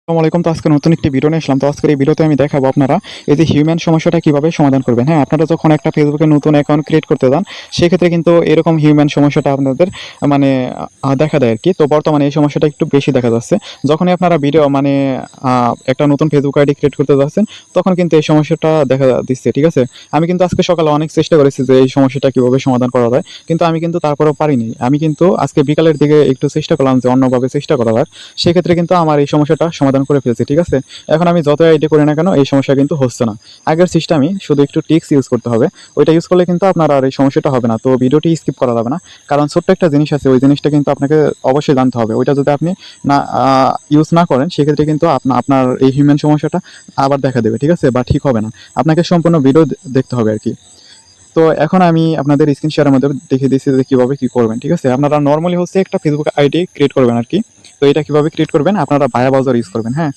আসসালামু আলাইকুম। তো আজকে নতুন একটি ভিডিও নিয়ে আসলাম। তো আজকের এই ভিডিওতে আমি দেখাবো আপনারা এই যে হিউম্যান সমস্যাটা কিভাবে সমাধান করবেন। হ্যাঁ, আপনারা যখন একটা ফেসবুকে নতুন অ্যাকাউন্ট ক্রিয়েট করতে যান, সেক্ষেত্রে কিন্তু এরকম হিউম্যান সমস্যাটা আপনাদের মানে দেখা দেয় আরকি। তো বর্তমানে এই সমস্যাটা একটু বেশি দেখা যাচ্ছে। যখনই আপনারা ভিডিও একটা নতুন ফেসবুক আইডি ক্রিয়েট করতে যাচ্ছেন, তখন কিন্তু এই সমস্যাটা দেখা দিচ্ছে। ঠিক আছে? আমি কিন্তু আজকে সকালে অনেক চেষ্টা করেছি যে এই সমস্যাটা কিভাবে সমাধান করা যায়। কিন্তু আমি কিন্তু তারপরেও পারিনি। আমি কিন্তু আজকে বিকালের দিকে একটু চেষ্টা করলাম যে অন্যভাবে চেষ্টা করা যায়। সেক্ষেত্রে কিন্তু আমার এই সমস্যাটা সমাধান করে ফেলছি। ঠিক আছে? এখন আমি যত আইডি করি না কেন এই সমস্যা কিন্তু হচ্ছে না। আগের সিস্টেমই শুধু একটু ট্রিক্স ইউজ করতে হবে। ওইটা ইউজ করলে কিন্তু আপনার আর এই সমস্যাটা হবে না। তো ভিডিওটি স্কিপ করা যাবে না। কারণ ছোট্ট একটা জিনিস আছে, ওই জিনিসটা কিন্তু আপনাকে অবশ্যই জানতে হবে। ওইটা যদি আপনি না ইউজ না করেন, সেক্ষেত্রে কিন্তু আপনার এই হিউম্যান সমস্যাটা আবার দেখা দেবে। ঠিক আছে? বা ঠিক হবে না। আপনাকে সম্পূর্ণ ভিডিও দেখতে হবে আরকি। তো এখন আমি আপনাদের স্ক্রিন শেয়ারের মধ্যে দেখিয়ে দিচ্ছি যে কীভাবে কী করবেন। ঠিক আছে? আপনারা নরমালি হচ্ছে একটা ফেসবুক আইডি ক্রিয়েট করবেন আরকি। তো এটা কিভাবে ক্রিয়েট করবেন? আপনারা ভায়া ব্রাউজার ইউজ করবেন। হ্যাঁ?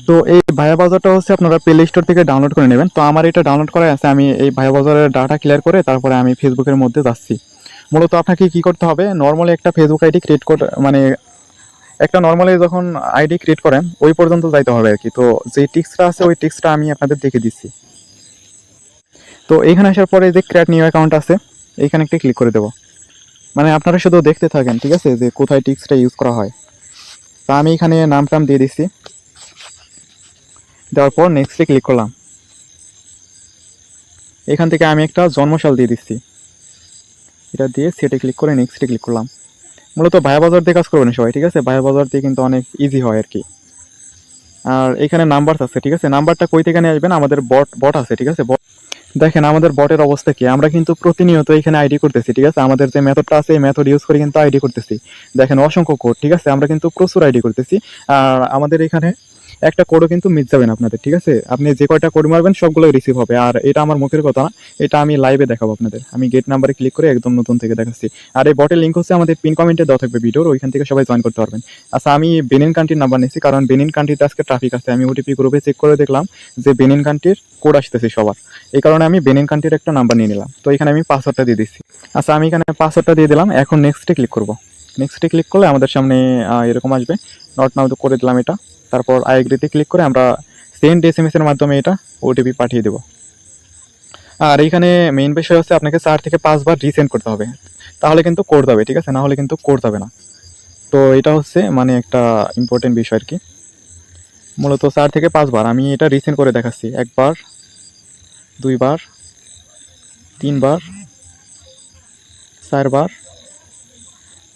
তো এই ভায়া ব্রাউজারটা হচ্ছে আপনারা প্লে স্টোর থেকে ডাউনলোড করে নেবেন। তো আমার এটা ডাউনলোড করা আছে। আমি এই ভায়া ব্রাউজারের ডাটা ক্লিয়ার করে তারপরে আমি ফেসবুকের মধ্যে যাচ্ছি। মূলত আপনাকে কি করতে হবে? নরমালি একটা ফেসবুক আইডি ক্রিয়েট একটা নরমালি যখন আইডি ক্রিয়েট করেন, ওই পর্যন্ত যাইতে হবে আরকি। তো যে টিক্সটা আছে ওই টিক্সটা আমি আপনাদের দেখিয়ে দিচ্ছি। তো এইখানে আসার পরে যে ক্রিয়েট নিউ অ্যাকাউন্ট আছে, এইখানে একটা ক্লিক করে দেবো। মানে আপনারা শুধু দেখতে থাকেন। ঠিক আছে? যে কোথায় টিক্সটা ইউজ করা হয়। তা আমি এখানে নাম-টাম দিয়ে দিচ্ছি। দেওয়ার পর নেক্সটে ক্লিক করলাম। এখান থেকে আমি একটা জন্মসাল দিয়ে দিচ্ছি। এটা দিয়ে সেটে ক্লিক করে নেক্সটে ক্লিক করলাম। মূলত ভায়া বাজার দিয়ে কাজ করবেন সবাই। ঠিক আছে? ভায়া বাজার দিয়ে কিন্তু অনেক ইজি হয় আরকি। আর এখানে নাম্বার আছে। ঠিক আছে? নাম্বারটা কই থেকে নিয়ে আসবেন? আমাদের বট আছে। ঠিক আছে? দেখেন আমাদের বটের অবস্থা কি? আমরা কিন্তু প্রতিনিয়ত এখানে আইডি করতেছি। ঠিক আছে? আমাদের যে মেথডটা আছে এই মেথড ইউজ করে কিন্তু আইডি করতেছি। দেখেন অসংখ্য কোড। ঠিক আছে? আমরা কিন্তু প্রচুর আইডি করতেছি। আর আমাদের এখানে একটা কোডও কিন্তু মিস যাবে না আপনাদের। ঠিক আছে? আপনি যে কয়টা কোড মারবেন সবগুলোই রিসিভ হবে। আর এটা আমার মুখের কথা না। এটা আমি লাইভে দেখাবো আপনাদের। আমি গেট নাম্বারে ক্লিক করে একদম নতুন থেকে দেখাচ্ছি। আর এই বটের লিংক হচ্ছে আমাদের পিন কমেন্টে দেওয়া থাকবে ভিডিওর। ওইখান থেকে সবাই জয়েন করতে পারবেন। আচ্ছা, আমি বেনিন কান্ট্রির নাম্বার নিচ্ছি, কারণ বেনিন কান্ট্রিতে আজকে ট্রাফিক আছে। আমি ওটিপি গ্রুপে চেক করে দেখলাম যে বেনিন কান্ট্রির কোড আসতেছে সবার। এই কারণে আমি বেনিন কান্ট্রির একটা নাম্বার নিয়ে নিলাম। তো এখানে আমি পাসওয়ার্ডটা দিয়ে দিচ্ছি। আচ্ছা, আমি এখানে পাসওয়ার্ডটা দিয়ে দিলাম। এখন নেক্সটে ক্লিক করব। নেক্সটে ক্লিক করলে আমাদের সামনে এরকম আসবে। নট নাও করে দিলাম এটা। তারপর আই এগ্রিতে ক্লিক করে আমরা সেন্ড এসএমএস এর মাধ্যমে এটা ওটিপি পাঠিয়ে দেব। আর এইখানে মেইন বিষয় হচ্ছে আপনাকে 4 থেকে 5 বার রিসেন্ড করতে হবে। তাহলে কিন্তু কোড যাবে। ঠিক আছে? না হলে কিন্তু কোড যাবে না। তো এটা হচ্ছে মানে একটা ইম্পর্টেন্ট বিষয় আরকি। মূলত 4 থেকে 5 বার আমি এটা রিসেন্ড করে দেখাচ্ছি। 1 বার, 2 বার, 3 বার, 4 বার,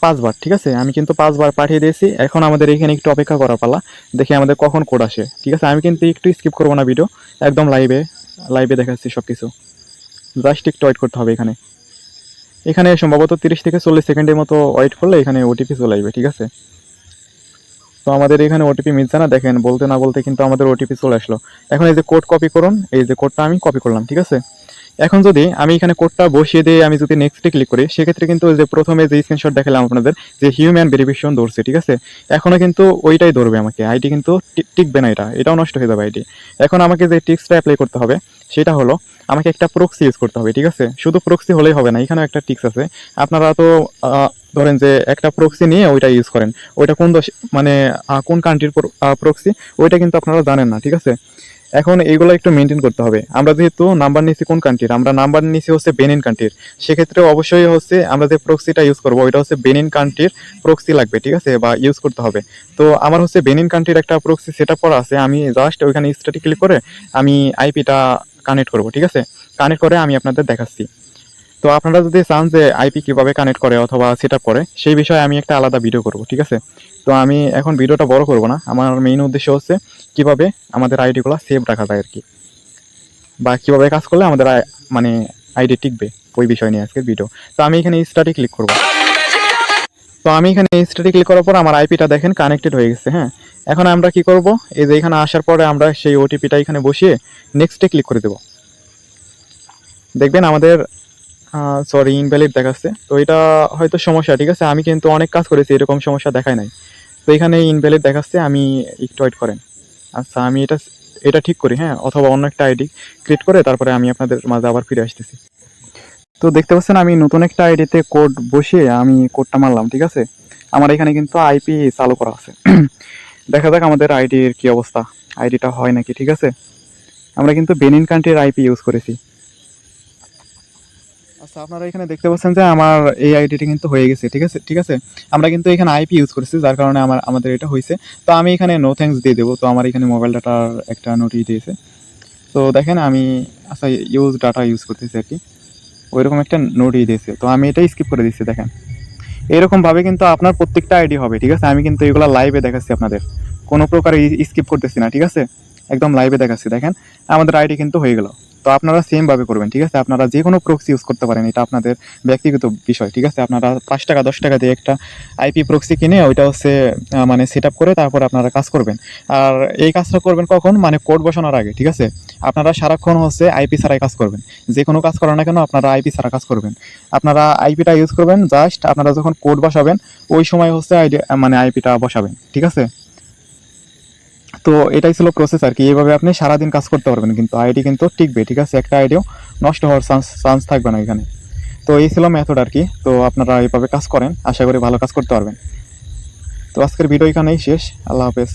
5 বার। ঠিক আছে? আমি কিন্তু 5 বার পাঠিয়ে দিয়েছি। এখন আমাদের এখানে একটু অপেক্ষা করার পালা। দেখি আমাদের কখন কোড আসে। ঠিক আছে? আমি কিন্তু একটু স্কিপ করব না ভিডিও। একদম লাইভে দেখাচ্ছি সবকিছু। জাস্ট একটু ওয়েট করতে হবে এখানে। এখানে সম্ভবত 30 থেকে 40 সেকেন্ডের মতো ওয়েট করলে এখানে ওটিপি চলে আসবে। ঠিক আছে? তো আমাদের এখানে ওটিপি মিলছে না। দেখেন বলতে না বলতে কিন্তু আমাদের ওটিপি চলে আসলো। এখন এই যে কোড কপি করুন, এই যে কোডটা আমি কপি করলাম। ঠিক আছে? এখন যদি আমি এখানে কোডটা বসিয়ে দিয়ে আমি যদি নেক্সটে ক্লিক করি, সেক্ষেত্রে কিন্তু ওই যে প্রথমে যে স্ক্রিনশট দেখালাম আপনাদের যে হিউম্যান ভেরিফিকেশন ধরছে। ঠিক আছে? এখনো কিন্তু ওইটাই ধরবে আমাকে। আইডি কিন্তু টিকবে না, এটাও নষ্ট হয়ে যাবে আইডি। এখন আমাকে যে টিক্সটা অ্যাপ্লাই করতে হবে সেটা হলো আমাকে একটা প্রক্সি ইউজ করতে হবে। ঠিক আছে? শুধু প্রক্সি হলেই হবে না, এখানেও একটা টিক্স আছে। আপনারা তো ধরেন যে একটা প্রক্সি নিয়ে ওইটা ইউজ করেন। ওইটা কোন কান্ট্রির প্রক্সি ওইটা কিন্তু আপনারা জানেন না। ঠিক আছে? এখন এইগুলো একটু মেনটেন করতে হবে। আমরা যেহেতু নাম্বার নিচ্ছি কোন কান্ট্রির, আমরা নাম্বার নিচ্ছি হচ্ছে বেনিন কান্ট্রির। সেক্ষেত্রে অবশ্যই হচ্ছে আমরা যে প্রক্সিটা ইউজ করবো ওইটা হচ্ছে বেনিন কান্ট্রির প্রক্সি লাগবে। ঠিক আছে? বা ইউজ করতে হবে। তো আমার হচ্ছে বেনিন কান্ট্রির একটা প্রক্সি সেট আপ করা আছে। আমি জাস্ট ওইখানে স্টার্টে ক্লিক করে আমি আইপিটা কানেক্ট করব। ঠিক আছে? কানেক্ট করে আমি আপনাদের দেখাচ্ছি। তো আপনারা যদি চান যে আইপি কিভাবে কানেক্ট করে অথবা সেট আপ করে, সেই বিষয়ে আমি একটা আলাদা ভিডিও করব। ঠিক আছে? তো আমি এখন ভিডিওটা বড় করব না। আমার মেইন উদ্দেশ্য হচ্ছে কিভাবে আমাদের আইডিগুলো সেভ রাখা যায় আরকি, বা কিভাবে কাজ করলে আমাদের মানে আইডি টিকবে, ওই বিষয় নিয়ে আজকের ভিডিও। তো আমি এখানে স্টার্টে ক্লিক করব। তো আমি এখানে স্টার্টে ক্লিক করার পর আমার আইপিটা দেখেন কানেক্টেড হয়ে গেছে। হ্যাঁ, এখন আমরা কি করব? এই যে এখানে আসার পরে আমরা সেই ওটিপিটা এখানে বসিয়ে নেক্সটে ক্লিক করে দেব। দেখবেন আমাদের সরি ইনভ্যালিড দেখাচ্ছে। তো এটা হয়তো সমস্যা। ঠিক আছে? আমি কিন্তু অনেক কাজ করেছি, এরকম সমস্যা দেখায় নাই। তো এখানে ইনভ্যালিড দেখাচ্ছে, আমি একটু ওয়েট করেন। আচ্ছা, আমি এটা ঠিক করি। হ্যাঁ, অথবা অন্য একটা আইডি ক্রিয়েট করে তারপরে আমি আপনাদের মাঝে আবার ফিরে আসতেছি। তো দেখতে পাচ্ছেন আমি নতুন একটা আইডিতে কোড বসিয়ে আমি কোডটা মারলাম। ঠিক আছে? আমার এখানে কিন্তু আইপি চালু করা আছে। দেখা যাক আমাদের আইডির কি অবস্থা, আইডিটা হয় নাকি। ঠিক আছে, আমরা কিন্তু বেনিন কান্ট্রির আইপি ইউজ করেছি। আচ্ছা, আপনারা এখানে দেখতে পাচ্ছেন যে আমার এই আইডিটি কিন্তু হয়ে গেছে। ঠিক আছে, ঠিক আছে, আমরা কিন্তু এখানে আইপি ইউজ করেছি, যার কারণে আমাদের এটা হয়েছে। তো আমি এখানে নো থ্যাঙ্কস দিয়ে দেবো। তো আমার এখানে মোবাইল ডাটার একটা নোটিশ দিয়েছে। তো দেখেন আমি, আচ্ছা, ইউজ ডাটা ইউজ করতেছি আর কি, ওইরকম একটা নোটিশ দিয়েছে। তো আমি এটাই স্কিপ করে দিচ্ছি। দেখেন এরকমভাবে কিন্তু আপনার প্রত্যেকটা আইডি হবে। ঠিক আছে, আমি কিন্তু এগুলো লাইভে দেখাচ্ছি আপনাদের, কোনো প্রকার স্কিপ করতেছি না। ঠিক আছে, একদম লাইভে দেখাচ্ছি। দেখেন আমাদের আইডি কিন্তু হয়ে গেল। তো আপনারা সেম ভাবে করবেন। ঠিক আছে, আপনারা যে কোনো প্রক্সি ইউজ করতে পারেন, এটা আপনাদের ব্যক্তিগত বিষয়। ঠিক আছে, আপনারা 5 টাকা 10 টাকা দিয়ে একটা আইপি প্রক্সি কিনে ওইটা হচ্ছে মানে সেট আপ করে তারপর আপনারা কাজ করবেন। আর এই কাজটা করবেন কখন, মানে কোড বসানোর আগে। ঠিক আছে, আপনারা সারাক্ষণ হচ্ছে আইপি ছাড়াই কাজ করবেন। যে কোনো কাজ করেন না কেন আপনারা আইপি ছাড়া কাজ করবেন। আপনারা আইপিটা ইউজ করবেন জাস্ট আপনারা যখন কোড বসাবেন ওই সময় হচ্ছে আইডি মানে আইপিটা বসাবেন। ঠিক আছে, তো এটাই ছিল প্রসেস আর কি। এইভাবে আপনি সারাদিন কাজ করতে পারবেন, কিন্তু আইডি কিন্তু টিকবে। ঠিক আছে, একটা আইডিও নষ্ট হওয়ার চান্স থাকবে না এখানে। তো এই ছিল মেথড আর কি। তো আপনারা এইভাবে কাজ করেন, আশা করি ভালো কাজ করতে পারবেন। তো আজকের ভিডিও এখানেই শেষ। আল্লাহ হাফেজ।